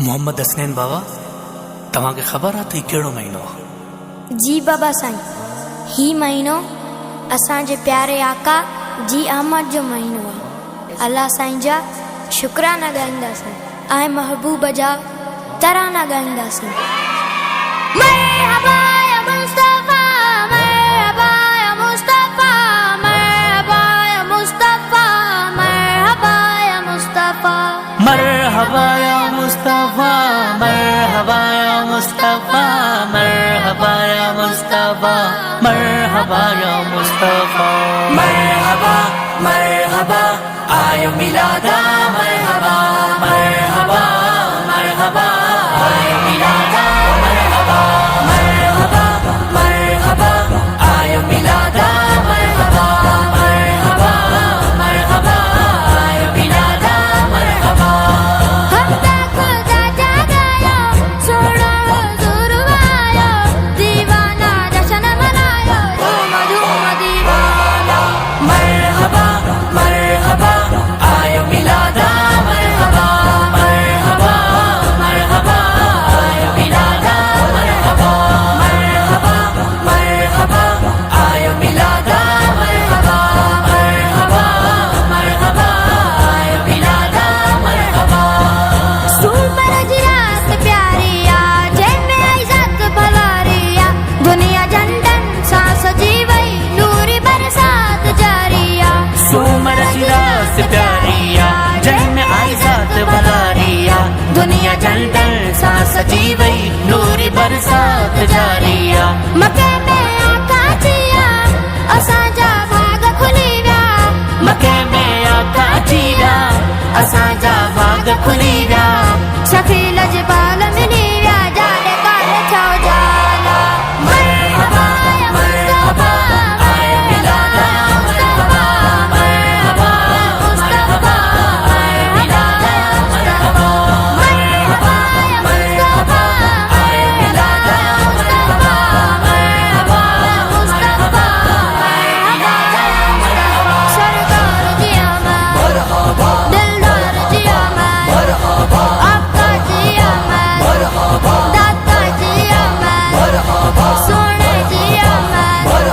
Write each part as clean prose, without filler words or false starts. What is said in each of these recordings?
मोहम्मद हसनैन बाबा तव्हां खे ख़बर आहे त कहिड़ो महीनो आहे? जी बाबा साईं, ही महीनो असांजे प्यारे आका जी आमद जो महीनो आहे। अल्लाह साईं जा शुक्राना ॻाईंदासीं ऐं महबूब जा तराना ॻाईंदासीं। मरहबा या मुस्तफा, मरहबा या मुस्तफा, मरहबा या मुस्तफा, मरहबा या मुस्तफा, मरहबा या मुस्तफा, मरहबा या मुस्तफा, मरहबा या मुस्तफा, मरहबा या मुस्तफा, मरहबा मरहबा आयो मिलादा, मरहबा मरहबा मरहबा आयो मिलादा, मरहबा मरहबा मरहबा आयो मिलादा, मरहबा मरहबा मरहबा आयो मिलादा, मरहबा। हफ्ता खुदा जगायो, सोना हुजूर आयो, दीवाना जश्न मनायो, झूम झूम दीवाना। मरहबा मरहबा आयो मिलादा, मरहबा मरहबा मरहबा आयो मिलादा, मरहबा मरहबा मरहबा आयो मिलादा, मरहबा मरहबा मरहबा आयो मिलादा, मरहबा। सूमर जी रात प्यारी आ, जंहिंमें आई ज़ात भलारी आ, दुनिया झंडन सां सजी वई, नूरी बरसात जारी आ। सूमर जी रात प्यारी आ, जंहिंमें आई ज़ात भलारी आ, दुनिया झंडन सां सजी वई, नूरी बरसात जारी आ। मके में आका जी आ, असांजा भाग खुली विया, मके में आका जी आ, असांजा भाग खुली विया, सखी लजपाल मिली विया, जाने काल छो जाला। मरहबा या मुस्तफा, आयो मिलादा, मरहबा मरहबा मरहबा आयो मिलादा, मरहबा मरहबा या मुस्तफा, आयो मिलादा, मरहबा मरहबा मरहबा आयो मिलादा, मरहबा। सरकार जी आमद, दिलदार जी आमद, आका जी आमद, दाता जी आमद, सोने जी आमद,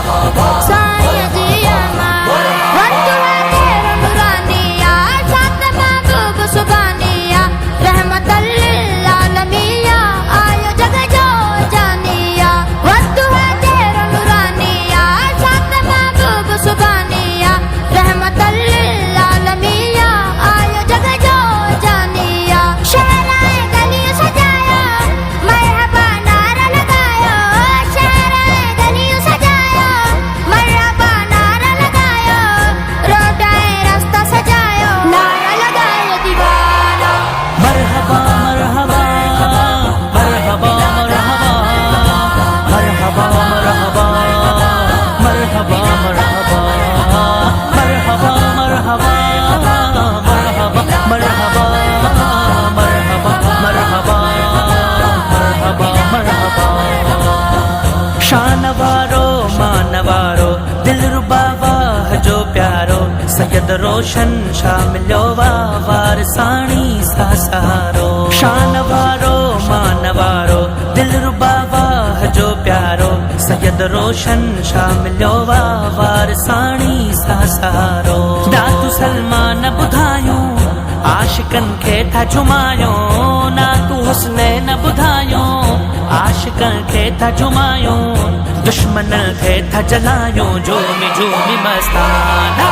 साईं जी आमद। वक्त है तेरा नूरानिया, साथ महबूब सुबानिया, रहमतल लिल आलमिया, आयो जग जो जानिया। वक्त है तेरा नूरानिया, साथ महबूब सुबानिया, रहमतल लिल आलमिया, आयो जग जो जानिया। शहराए गली सजायो, मरहबा नारा लगायो, शहराए गली सजायो, मरहबा नारा लगायो, रोडाए रास्ता सजायो, नारा लगायो दीवाना। मरहबा मरहबा मरहबा मरहबा मरहबा मरहबा मरहबा मरहबा मरहबा मरहबा मरहबा मरहबा मरहबा मरहबा मरहबा मरहबा। शान वारो मान वारो दिलरुबा वाह जो प्यारो, सैयद रोशन शाह मिलियो वार साणी सा सहारो। शान वारो मान वारो दिलरुबा वाह जो प्यारो, सैयद रोशन शाह मिलियो वार साणी सा सहारो। दातू सलमान ॿुधायूं आशिकन खे था झुमायो, ना तू हुस्नैन ॿुधायो आशिकन खे था झुमायो, दुश्मन खे था जलायो, झूमी झूमी मस्ताना।